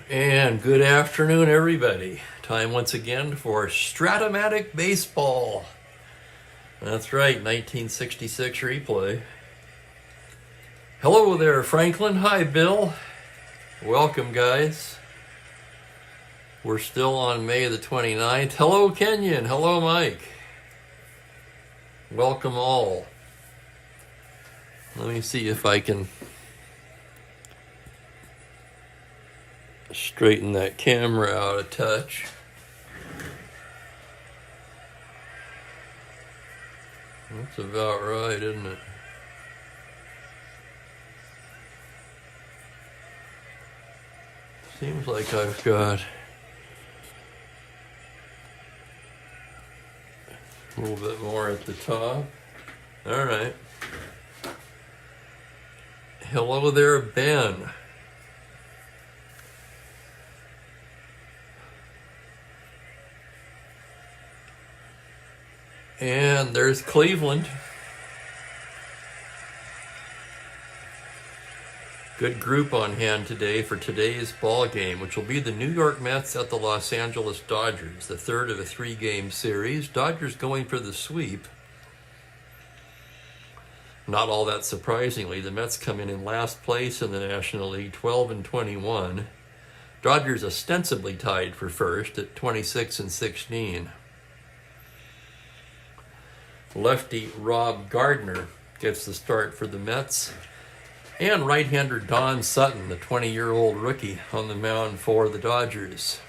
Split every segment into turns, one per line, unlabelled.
And good afternoon, everybody. Time once again for Strat-O-Matic Baseball. That's right, 1966 replay. Hello there, Franklin. Hi, Bill. Welcome, guys. We're still on May the 29th. Hello, Kenyon. Hello, Mike. Welcome all. Let me see if I can straighten that camera out a touch. That's about right, isn't it? Seems like I've got a little bit more at the top. All right. Hello there, Ben. And there's Cleveland. Good group on hand today for today's ball game, which will be the New York Mets at the Los Angeles Dodgers, the third of a three-game series. Dodgers going for the sweep. Not all that surprisingly, the Mets come in last place in the National League, 12-21. Dodgers ostensibly tied for first at 26-16. Lefty Rob Gardner gets the start for the Mets. And right-hander Don Sutton, the 20-year-old rookie, on the mound for the Dodgers.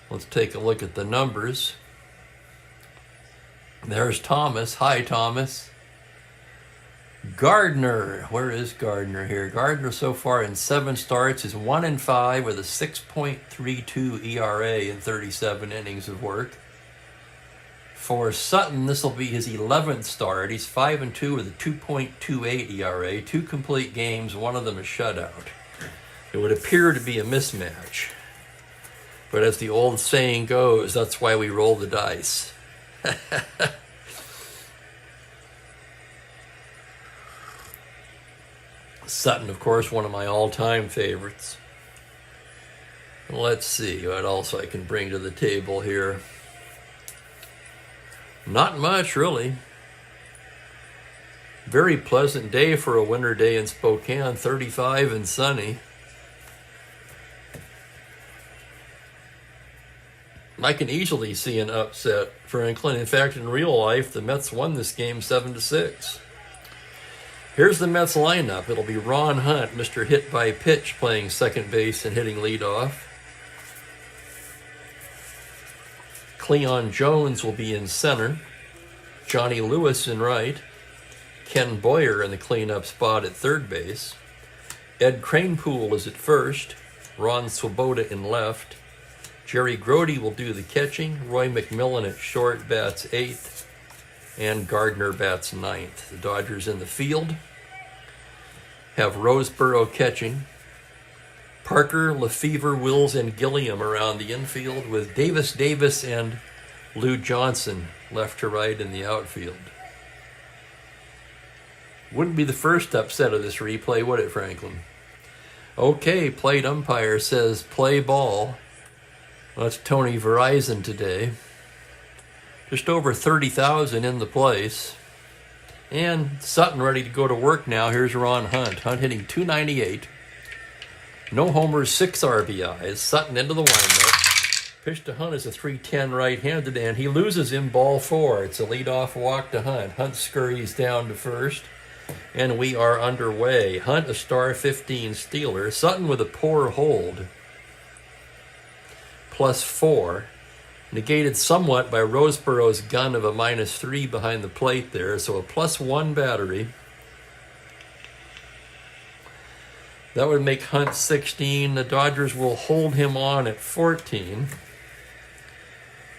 Let's take a look at the numbers. There's Thomas. Hi, Thomas. Gardner. Where is Gardner here? Gardner so far in 7 starts is 1-5 with a 6.32 ERA in 37 innings of work. For Sutton, this will be his 11th start. He's 5-2 with a 2.28 ERA, 2 complete games, one of them a shutout. It would appear to be a mismatch. But as the old saying goes, that's why we roll the dice. Sutton, of course, one of my all-time favorites. Let's see what else I can bring to the table here. Not much, really. Very pleasant day for a winter day in Spokane, 35 and sunny. I can easily see an upset, Franklin. In fact, in real life, the Mets won this game 7-6. Here's the Mets lineup. It'll be Ron Hunt, Mr. Hit by Pitch, playing second base and hitting leadoff. Cleon Jones will be in center, Johnny Lewis in right, Ken Boyer in the cleanup spot at third base, Ed Kranepool is at first, Ron Swoboda in left, Jerry Grody will do the catching, Roy McMillan at short bats 8th, and Gardner bats 9th. The Dodgers in the field have Roseboro catching, Parker, Lefevre, Wills, and Gilliam around the infield with Davis and Lou Johnson left to right in the outfield. Wouldn't be the first upset of this replay, would it, Franklin? Okay, plate umpire says play ball. That's Tony Verizon today. Just over 30,000 in the place. And Sutton ready to go to work now. Here's Ron Hunt. Hunt hitting .298. No homers, 6 RBIs. Sutton into the windup. Pitch to Hunt is a .310 right-handed, and he loses him ball 4. It's a leadoff walk to Hunt. Hunt scurries down to first, and we are underway. Hunt a star 15 stealer. Sutton with a poor hold. +4. Negated somewhat by Roseboro's gun of a -3 behind the plate there, so a +1 battery. That would make Hunt 16. The Dodgers will hold him on at 14.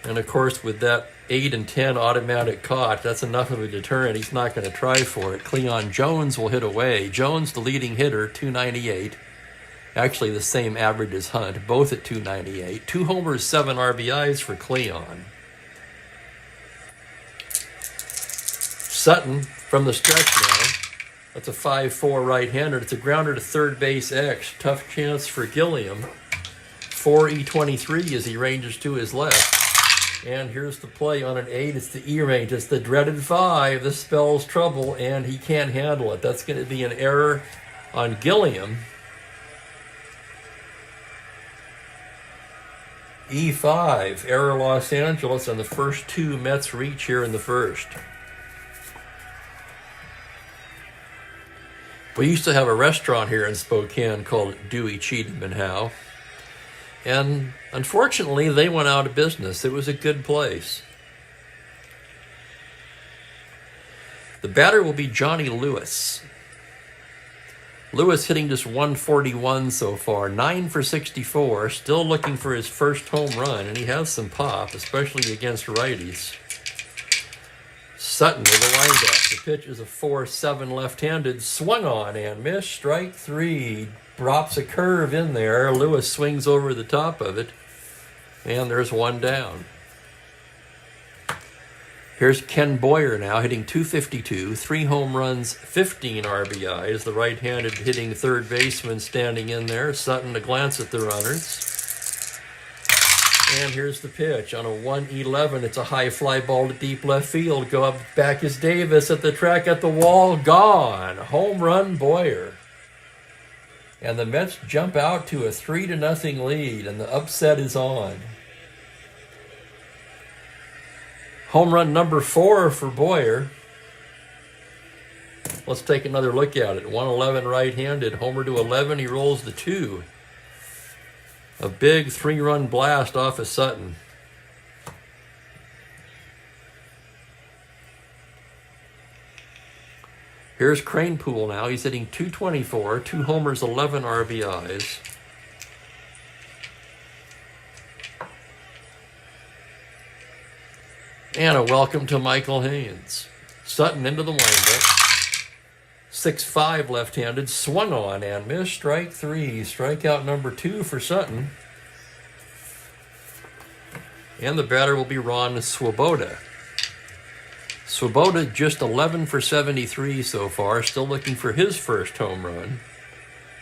And of course, with that 8 and 10 automatic caught, that's enough of a deterrent. He's not going to try for it. Cleon Jones will hit away. Jones, the leading hitter, .298. Actually, the same average as Hunt, both at .298. 2 homers, 7 RBIs for Cleon. Sutton from the stretch now. That's a 5-4 right-hander. It's a grounder to third base X. Tough chance for Gilliam. 4E23 as he ranges to his left. And here's the play on an 8. It's the E range. It's the dreaded 5. This spells trouble, and he can't handle it. That's going to be an error on Gilliam. E5, error Los Angeles, and the first 2 Mets reach here in the first. We used to have a restaurant here in Spokane called Dewey, Cheatham and Howe. And unfortunately, they went out of business. It was a good place. The batter will be Johnny Lewis. Lewis hitting just 141 so far, 9 for 64, still looking for his first home run, and he has some pop, especially against righties. Sutton with a windup. The pitch is a 4-7 left-handed, swung on and missed, strike 3. Drops a curve in there. Lewis swings over the top of it, and there's 1 down. Here's Ken Boyer now hitting 252, 3 home runs, 15 RBIs. The right-handed hitting third baseman standing in there. Sutton a glance at the runners. And here's the pitch on a 1-11. It's a high fly ball to deep left field. Go up, back is Davis at the track, at the wall, gone. Home run Boyer. And the Mets jump out to a 3-0 lead, and the upset is on. Home run number 4 for Boyer. Let's take another look at it. 111 right-handed, homer to 11. He rolls the 2. A big 3-run blast off of Sutton. Here's Cranepool now. He's hitting 224, 2 homers, 11 RBIs. And a welcome to Michael Haynes. Sutton into the windup. 6-5 left-handed, swung on and missed, strike 3. Strikeout number 2 for Sutton. And the batter will be Ron Swoboda. Swoboda just 11 for 73 so far, still looking for his first home run.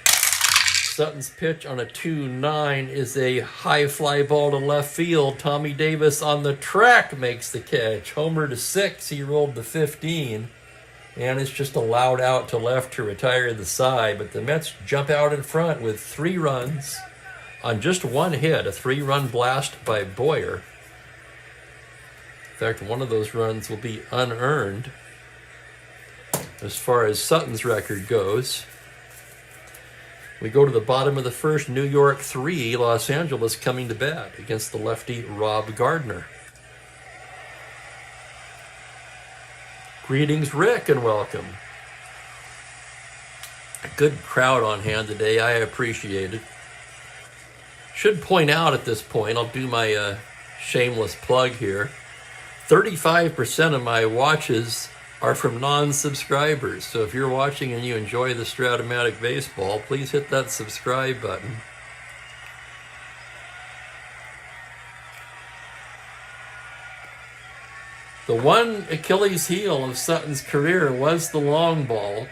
Sutton's pitch on a 2-9 is a high fly ball to left field. Tommy Davis on the track makes the catch. Homer to 6, he rolled to 15. And it's just allowed out to left to retire the side. But the Mets jump out in front with 3 runs on just 1 hit, a 3-run blast by Boyer. In fact, one of those runs will be unearned as far as Sutton's record goes. We go to the bottom of the first, New York 3, Los Angeles coming to bat against the lefty Rob Gardner. Greetings, Rick, and welcome. A good crowd on hand today. I appreciate it. Should point out at this point, I'll do my shameless plug here. 35% of my watches are from non-subscribers. So if you're watching and you enjoy the Strat-O-Matic baseball, please hit that subscribe button. The one Achilles heel of Sutton's career was the long ball.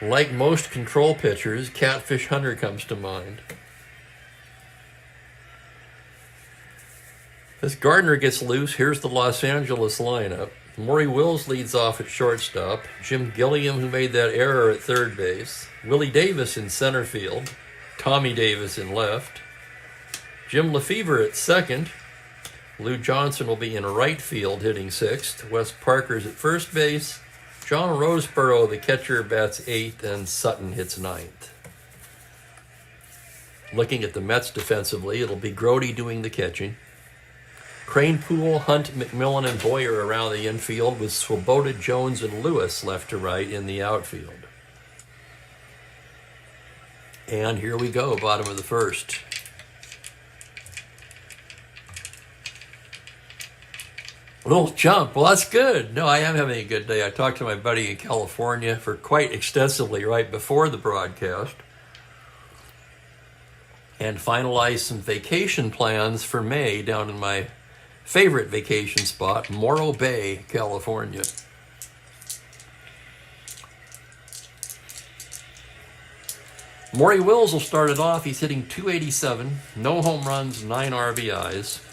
Like most control pitchers, Catfish Hunter comes to mind. As Gardner gets loose, here's the Los Angeles lineup. Maury Wills leads off at shortstop. Jim Gilliam, who made that error at third base. Willie Davis in center field. Tommy Davis in left. Jim Lefevre at second. Lou Johnson will be in right field hitting 6th. Wes Parker's at first base. John Roseborough, the catcher, bats 8th, and Sutton hits 9th. Looking at the Mets defensively, it'll be Grody doing the catching. Cranepool, Hunt, McMillan, and Boyer around the infield, with Swoboda, Jones, and Lewis left to right in the outfield. And here we go, bottom of the first. A little jump. Well, that's good. No, I am having a good day. I talked to my buddy in California for quite extensively right before the broadcast and finalized some vacation plans for May down in my favorite vacation spot, Morro Bay, California. Maury Wills will start it off. He's hitting .287, no home runs, 9 RBIs.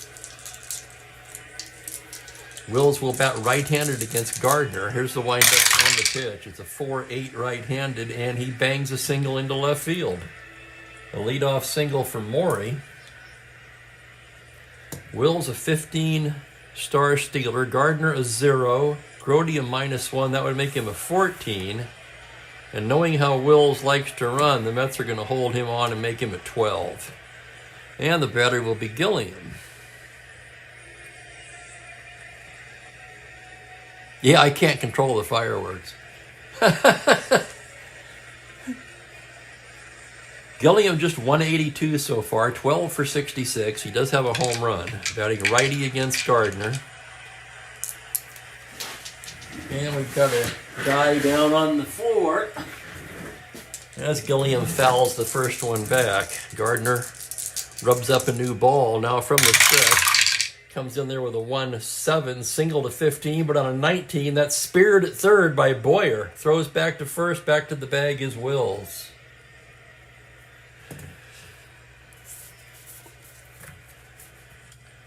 Wills will bat right-handed against Gardner. Here's the windup on the pitch. It's a 4-8 right-handed, and he bangs a single into left field. A leadoff single for Maury. Wills a 15 star stealer. Gardner a 0. Grody a -1. That would make him a 14. And knowing how Wills likes to run, the Mets are going to hold him on and make him a 12. And the batter will be Gilliam. Yeah, I can't control the fireworks. Gilliam just 182 so far, 12 for 66. He does have a home run. Batting righty against Gardner. And we've got a guy down on the floor. As Gilliam fouls the first one back, Gardner rubs up a new ball. Now from the stretch. Comes in there with a 1-7, single to 15, but on a 19, that's speared at third by Boyer. Throws back to first, back to the bag is Wills.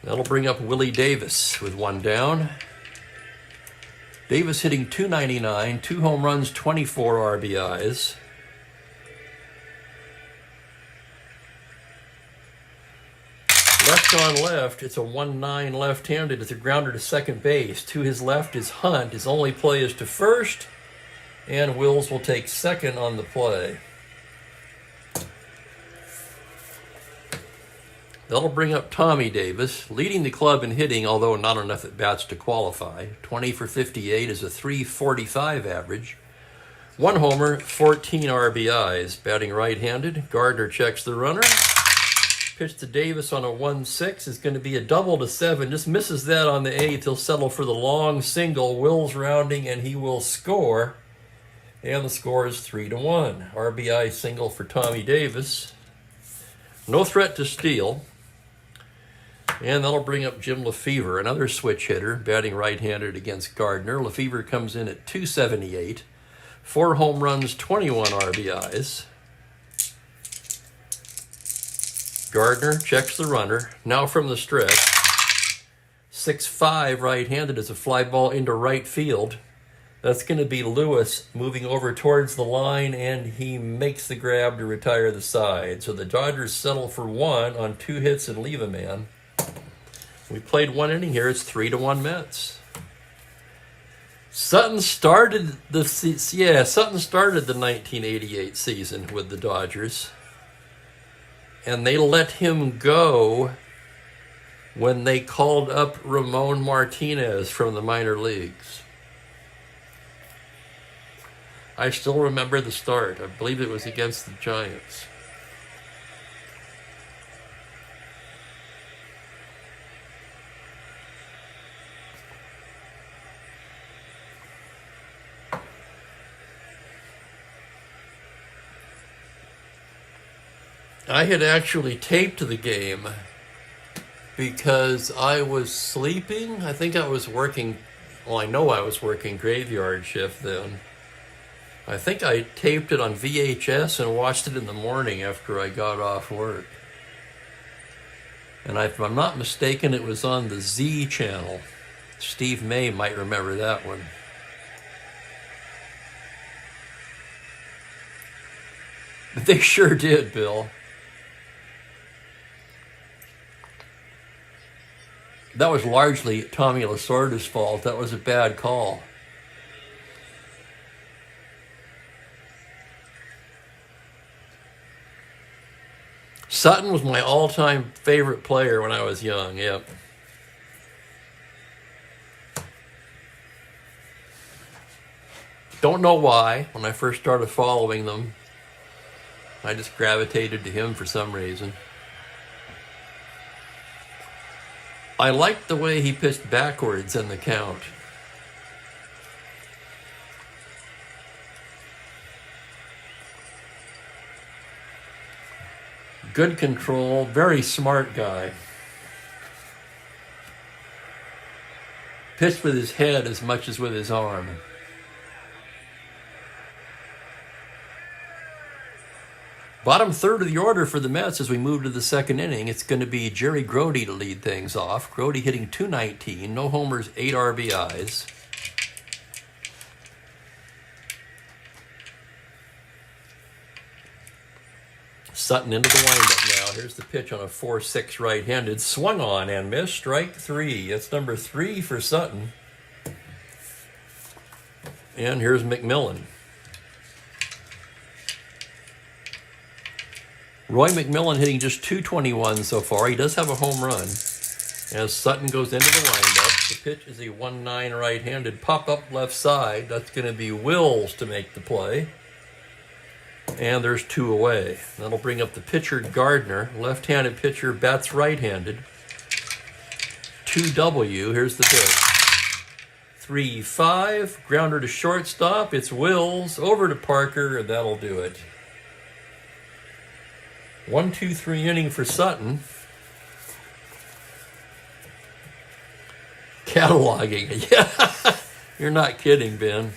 That'll bring up Willie Davis with one down. Davis hitting .299, 2 home runs, 24 RBIs. Left on left, it's a 1-9 left-handed. It's a grounder to second base. To his left is Hunt. His only play is to first, and Wills will take second on the play. That'll bring up Tommy Davis, leading the club in hitting, although not enough at bats to qualify. 20 for 58 is a .345 average. 1 homer, 14 RBIs. Batting right-handed, Gardner checks the runner. Pitch to Davis on a 1-6 is going to be a double to 7. Just misses that on the 8th. He'll settle for the long single. Wills rounding, and he will score. And the score is 3-1. RBI single for Tommy Davis. No threat to steal. And that'll bring up Jim Lefevre, another switch hitter, batting right-handed against Gardner. Lefevre comes in at .278. 4 home runs, 21 RBIs. Gardner checks the runner. Now from the stretch. 6-5 right-handed is a fly ball into right field. That's going to be Lewis moving over towards the line, and he makes the grab to retire the side. So the Dodgers settle for 1 on 2 hits and leave a man. We played 1 inning here. It's 3-1 Mets. Sutton started the 1988 season with the Dodgers. And they let him go when they called up Ramon Martinez from the minor leagues. I still remember the start. I believe it was against the Giants. I had actually taped the game because I was sleeping. I think I was working, well, I know I was working graveyard shift then. I think I taped it on VHS and watched it in the morning after I got off work. And if I'm not mistaken, it was on the Z channel. Steve May might remember that one. But they sure did, Bill. That was largely Tommy Lasorda's fault. That was a bad call. Sutton was my all-time favorite player when I was young, yep. Don't know why. When I first started following them, I just gravitated to him for some reason. I liked the way he pitched backwards in the count. Good control, very smart guy. Pitched with his head as much as with his arm. Bottom third of the order for the Mets as we move to the second inning. It's going to be Jerry Grode to lead things off. Grode hitting .219, no homers, 8 RBIs. Sutton into the windup now. Here's the pitch on a 4-6 right-handed. Swung on and missed. Strike 3. That's number 3 for Sutton. And here's McMillan. Roy McMillan hitting just .221 so far. He does have a home run. As Sutton goes into the windup, the pitch is a 1-9 right-handed pop-up left side. That's going to be Wills to make the play. And there's 2 away. That'll bring up the pitcher, Gardner. Left-handed pitcher, bats right-handed. 2W. Here's the pitch. 3-5. Grounder to shortstop. It's Wills. Over to Parker, and that'll do it. 1-2-3 inning for Sutton. Cataloging. Yeah. You're not kidding, Ben.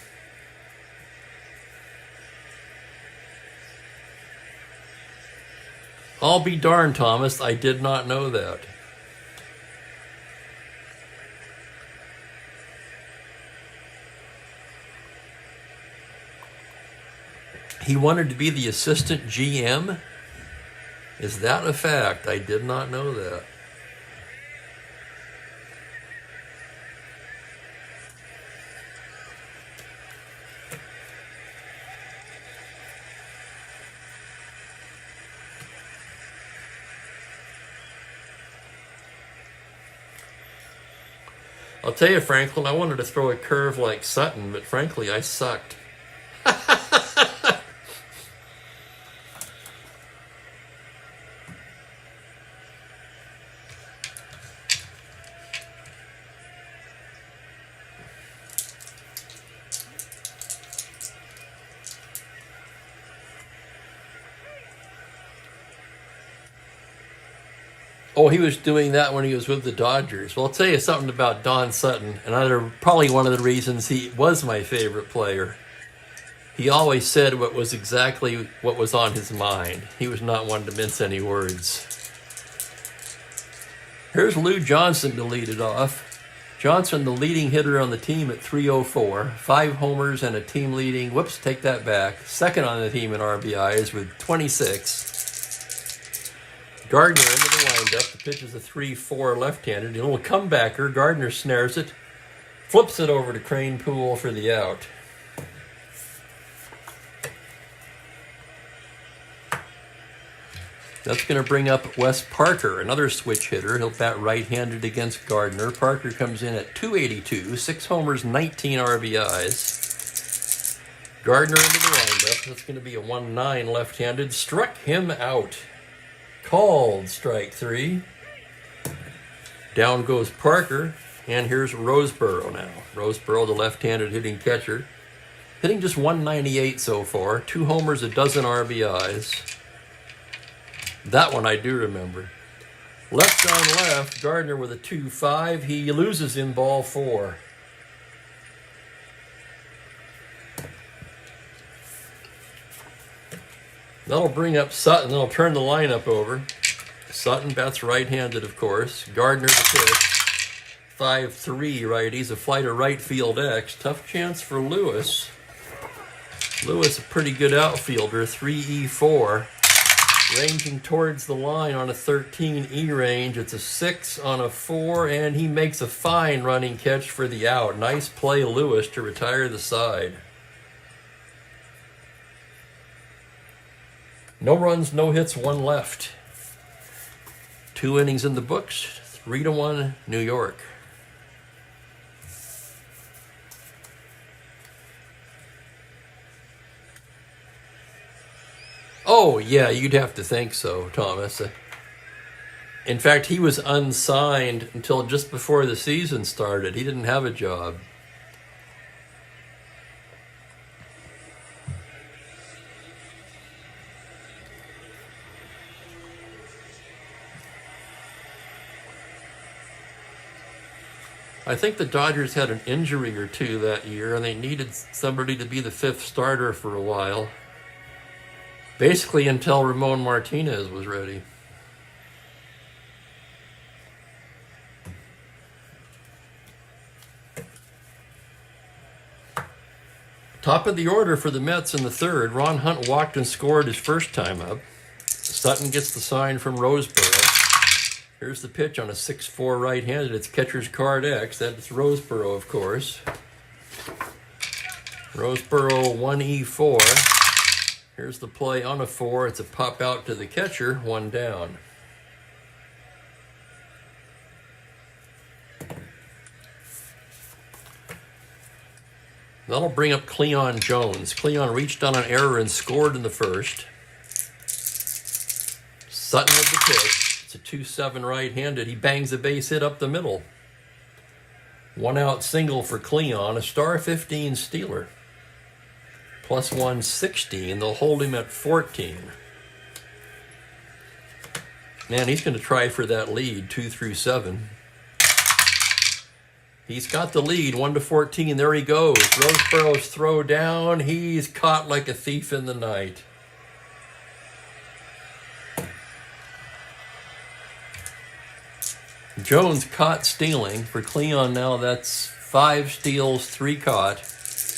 I'll be darned, Thomas. I did not know that. He wanted to be the assistant GM? Is that a fact? I did not know that. I'll tell you, Franklin, I wanted to throw a curve like Sutton, but frankly, I sucked. Oh, he was doing that when he was with the Dodgers. Well, I'll tell you something about Don Sutton, and probably one of the reasons he was my favorite player. He always said what was exactly what was on his mind. He was not one to mince any words. Here's Lou Johnson to lead it off. Johnson, the leading hitter on the team at .304, 5 homers and a team leading, take that back, second on the team in RBIs with 26. Gardner into the windup. The pitch is a 3-4 left-handed. A little comebacker. Gardner snares it. Flips it over to Crane Poole for the out. That's going to bring up Wes Parker, another switch hitter. He'll bat right-handed against Gardner. Parker comes in at .282, 6 homers, 19 RBIs. Gardner into the windup. That's going to be a 1-9 left-handed. Struck him out. Called strike 3. Down goes Parker, and here's Roseboro now. Roseboro, the left-handed hitting catcher, hitting just .198 so far. 2 homers, a dozen RBIs. That one I do remember. Left on left, Gardner with a 2-5. He loses in ball 4. That'll bring up Sutton. That'll turn the lineup over. Sutton bats right-handed, of course. Gardner the pitch. 5-3 righties. A flight of right field X. Tough chance for Lewis. Lewis, a pretty good outfielder. 3-4. Ranging towards the line on a 13 range. It's a 6 on a 4, and he makes a fine running catch for the out. Nice play, Lewis, to retire the side. No runs, no hits, 1 left. 2 innings in the books, 3-1 New York. Oh, yeah, you'd have to think so, Thomas. In fact, he was unsigned until just before the season started. He didn't have a job. I think the Dodgers had an injury or two that year, and they needed somebody to be the fifth starter for a while. Basically until Ramon Martinez was ready. Top of the order for the Mets in the third. Ron Hunt walked and scored his first time up. Sutton gets the sign from Roseboro. Here's the pitch on a 6-4 right-handed. It's catcher's card X. That's Roseboro, of course. Roseboro 1E4. Here's the play on a 4. It's a pop out to the catcher, 1 down. That'll bring up Cleon Jones. Cleon reached on an error and scored in the first. Sutton with the pitch. It's a 2-7 right-handed. He bangs a base hit up the middle. 1 out single for Cleon, a star 15 stealer. Plus 116. They'll hold him at 14. Man, he's going to try for that lead, 2 through 7. He's got the lead, 1-14. There he goes. Roseboro's throw down. He's caught like a thief in the night. Jones caught stealing. For Cleon now, that's 5 steals, 3 caught.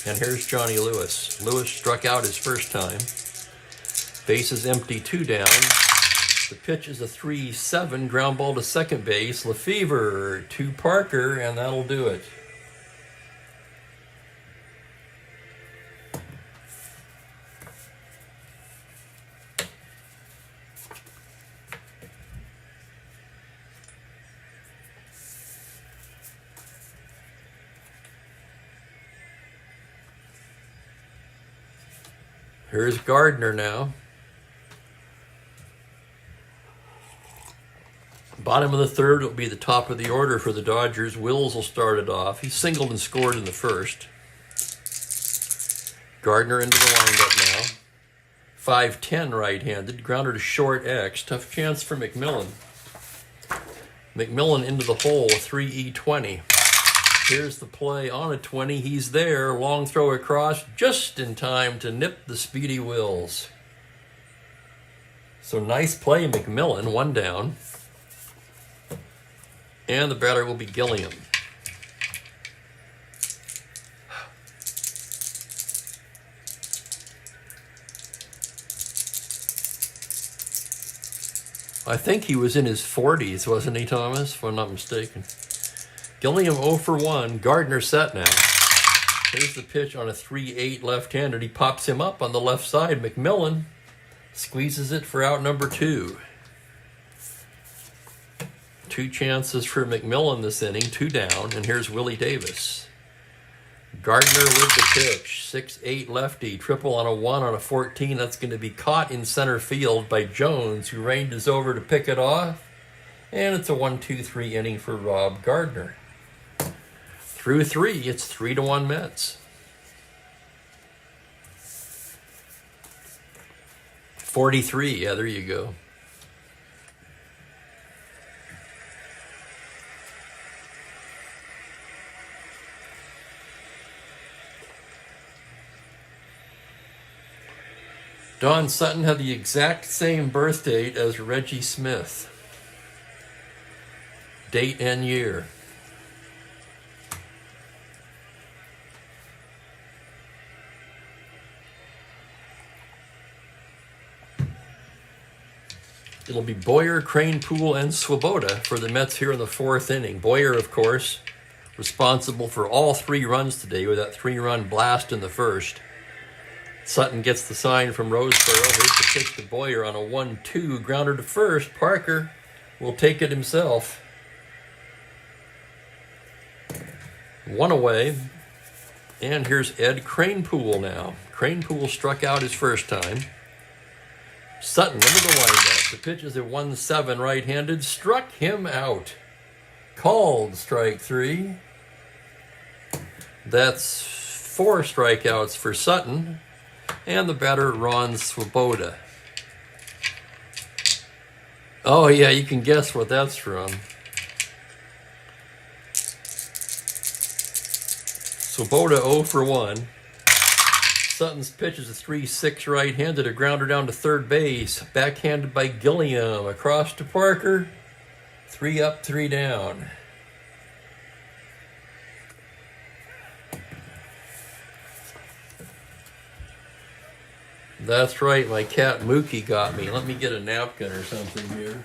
And here's Johnny Lewis. Lewis struck out his first time. Base is empty, 2 down. The pitch is a 3-7, ground ball to second base. Lefevre to Parker, and that'll do it. Here's Gardner now. Bottom of the third will be the top of the order for the Dodgers. Wills will start it off. He singled and scored in the first. Gardner into the windup now. 5-10 right-handed. Grounder to short X. Tough chance for McMillan. McMillan into the hole, 3E20. Here's the play on a 20. He's there. Long throw across just in time to nip the speedy Wills. So nice play, McMillan. 1 down. And the batter will be Gilliam. I think he was in his 40s, wasn't he, Thomas? If I'm not mistaken. Gilliam 0 for 1. Gardner set now. Here's the pitch on a 3-8 left-handed. He pops him up on the left side. McMillan squeezes it for out number 2. 2 chances for McMillan this inning, 2 down, and here's Willie Davis. Gardner with the pitch, 6-8 lefty, triple on a 1 on a 14. That's going to be caught in center field by Jones, who ranges over to pick it off, and it's a 1-2-3 inning for Rob Gardner. Through 3, it's 3-1 Mets. 43, yeah, there you go. Don Sutton had the exact same birth date as Reggie Smith. Date and year. It'll be Boyer, Cranepool, and Swoboda for the Mets here in the 4th inning. Boyer, of course, responsible for all 3 runs today with that 3-run blast in the first. Sutton gets the sign from Roseboro. Here's the pitch to Boyer on a 1-2. Grounder to first. Parker will take it himself. 1 away. And here's Ed Cranepool now. Cranepool struck out his first time. Sutton into the windup. The pitch is a 1-7 right-handed. Struck him out. Called strike 3. That's 4 strikeouts for Sutton. And the batter, Ron Swoboda. Oh, yeah, you can guess what that's from. So Boda 0 for 1. Sutton's pitch is a 3-6 right-handed, a grounder down to third base. Backhanded by Gilliam. Across to Parker. 3 up, 3 down. That's right, my cat Mookie got me. Let me get a napkin or something here.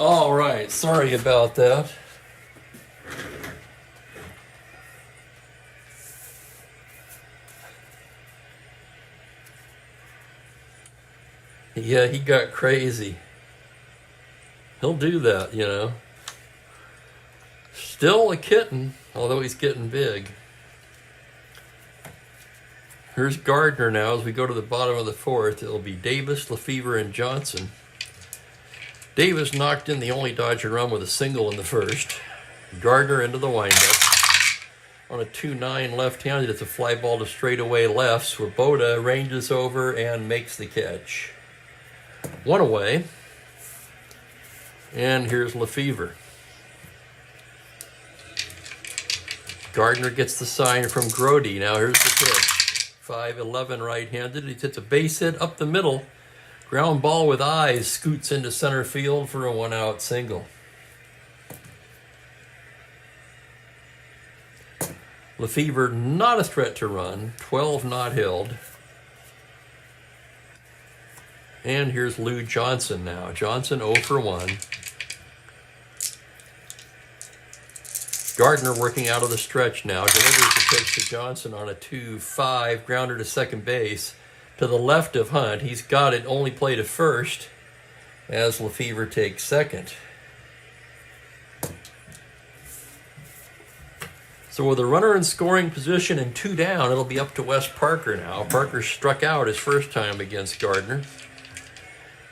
All right, sorry about that. Yeah, he got crazy. He'll do that, you know. Still a kitten, although he's getting big. Here's Gardner now as we go to the bottom of the fourth. It'll be Davis, Lefevre, and Johnson. Davis knocked in the only Dodger run with a single in the first. Gardner into the windup. On a 2-9 left-handed, it's a fly ball to straightaway left. Swoboda ranges over and makes the catch. 1 away. And here's Lefevre. Gardner gets the sign from Grody. Now here's the pitch. 5-11 right-handed. He hits a base hit up the middle. Ground ball with eyes, scoots into center field for a 1-out single. Lefevre not a threat to run, 12 not held. And here's Lou Johnson now. Johnson 0 for 1. Gardner working out of the stretch now. Delivers the pitch to Johnson on a 2-5 grounder to second base. To the left of Hunt. He's got it, only play to first as Lefevre takes second. So with a runner in scoring position and 2 down, it'll be up to Wes Parker now. Parker struck out his first time against Gardner.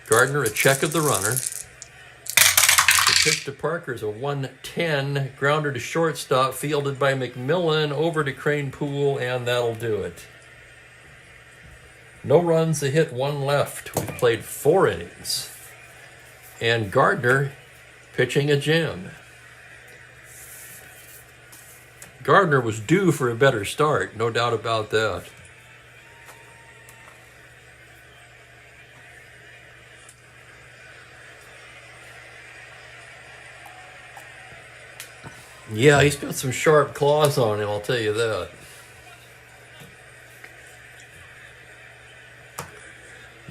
Gardner a check of the runner. The pitch to Parker is a 1-10 grounder to shortstop, fielded by McMillan over to Cranepool, and that'll do it. No runs, a hit, 1 left. We've played 4 innings. And Gardner pitching a gem. Gardner was due for a better start, no doubt about that. Yeah, he's got some sharp claws on him, I'll tell you that.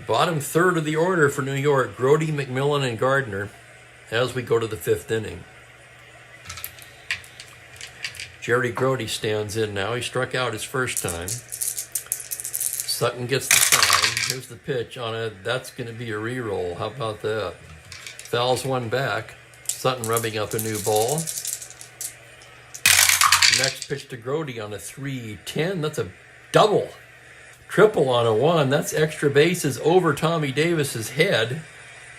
Bottom third of the order for New York, Grody, McMillan, and Gardner as we go to the 5th inning. Jerry Grody stands in now. He struck out his first time. Sutton gets the sign. Here's the pitch on it. That's going to be a re-roll. How about that? Fouls one back. Sutton rubbing up a new ball. Next pitch to Grody on a 3-10. That's a double. Triple on a 1. That's extra bases over Tommy Davis's head.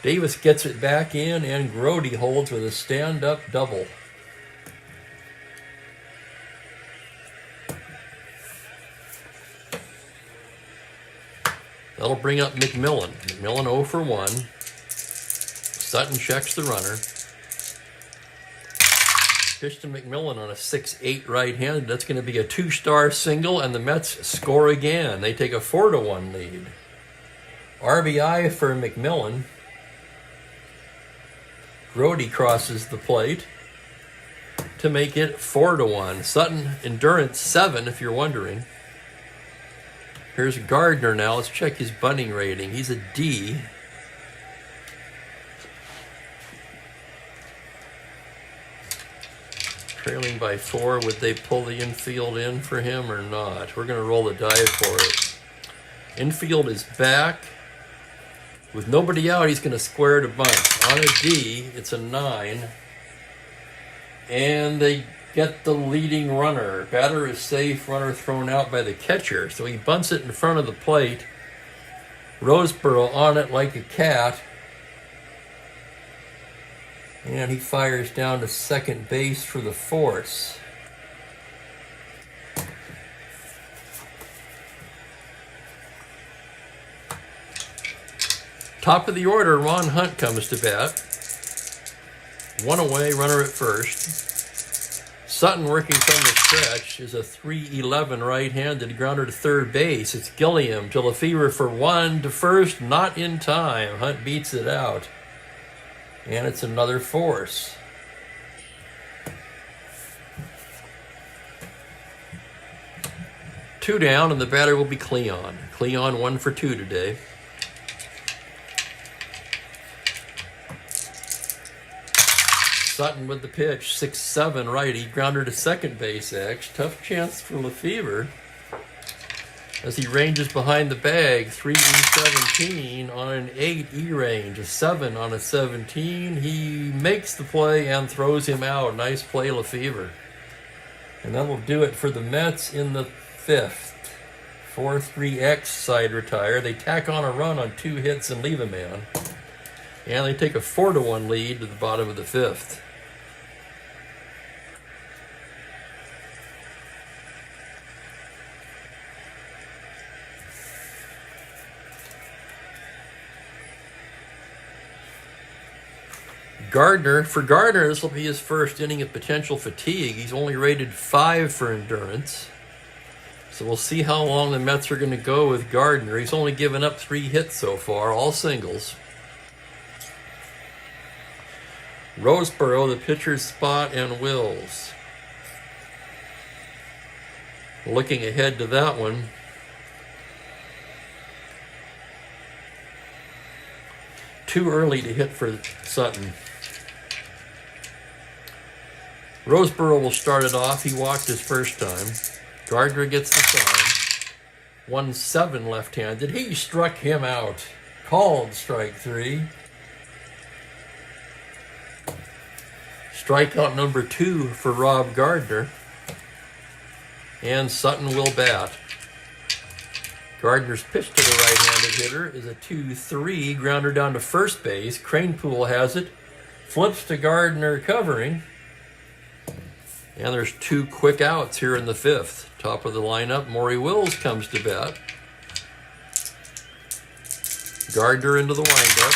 Davis gets it back in, and Grody holds with a stand-up double. That'll bring up McMillan. McMillan 0 for 1. Sutton checks the runner. Pitch to McMillan on a 6-8 right-handed. That's going to be a 2-star single, and the Mets score again. They take a 4-1 lead. RBI for McMillan. Grody crosses the plate to make it 4-1. Sutton endurance 7, if you're wondering. Here's Gardner now. Let's check his bunting rating. He's a D. Trailing by 4. Would they pull the infield in for him or not? We're going to roll the die for it. Infield is back. With nobody out, he's going to square to bunt. On a D, it's a 9. And they get the leading runner. Batter is safe, runner thrown out by the catcher. So he bunts it in front of the plate. Roseboro on it like a cat. And he fires down to second base for the force. Top of the order, Ron Hunt comes to bat. One away, runner at first. Sutton, working from the stretch, is a 3-11 right-handed grounder to third base. It's Gilliam to Lefevre for one to first, not in time. Hunt beats it out. And it's another force. Two down, and the batter will be Cleon. Cleon 1 for 2 today. Sutton with the pitch, 6-7 righty, grounder to second base X. Tough chance for Lefevre as he ranges behind the bag. 3-17 on an 8 E-range, a 7 on a 17. He makes the play and throws him out. Nice play, Lefevre. And that'll do it for the Mets in the fifth. 4-3 side retire. They tack on a run on 2 hits and leave a man. And they take a 4-1 lead to the bottom of the fifth. For Gardner, this will be his first inning of potential fatigue. He's only rated 5 for endurance. So we'll see how long the Mets are going to go with Gardner. He's only given up 3 hits so far, all singles. Roseboro, the pitcher's spot, and Wills. Looking ahead to that one. Too early to hit for Sutton. Roseboro will start it off. He walked his first time. Gardner gets the sign. 1-7 left-handed. He struck him out. Called strike 3. Strikeout number 2 for Rob Gardner. And Sutton will bat. Gardner's pitch to the right-handed hitter is a 2-3. Grounder down to first base. Cranepool has it. Flips to Gardner covering. And there's 2 quick outs here in the fifth. Top of the lineup, Maury Wills comes to bat. Gardner into the windup.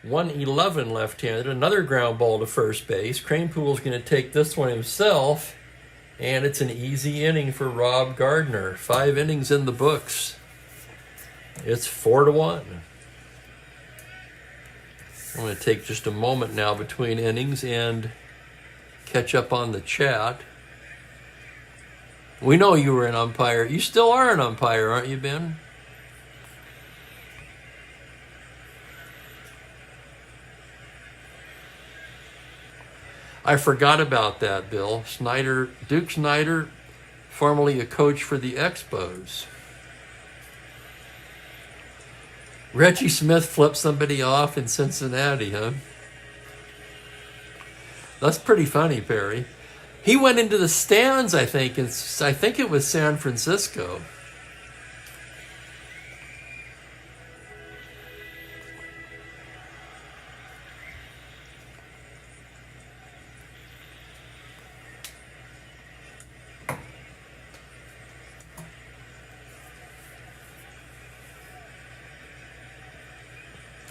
1-11 left-handed. Another ground ball to first base. Cranepool's going to take this one himself. And it's an easy inning for Rob Gardner. 5 innings in the books. It's 4-1. I'm going to take just a moment now between innings and catch up on the chat. We know you were an umpire. You still are an umpire, aren't you, Ben? I forgot about that, Bill. Duke Snyder, formerly a coach for the Expos. Reggie Smith flipped somebody off in Cincinnati, huh? That's pretty funny, Perry. He went into the stands, I think it was San Francisco.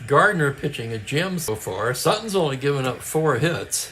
Gardner pitching a gem so far. Sutton's only given up 4 hits.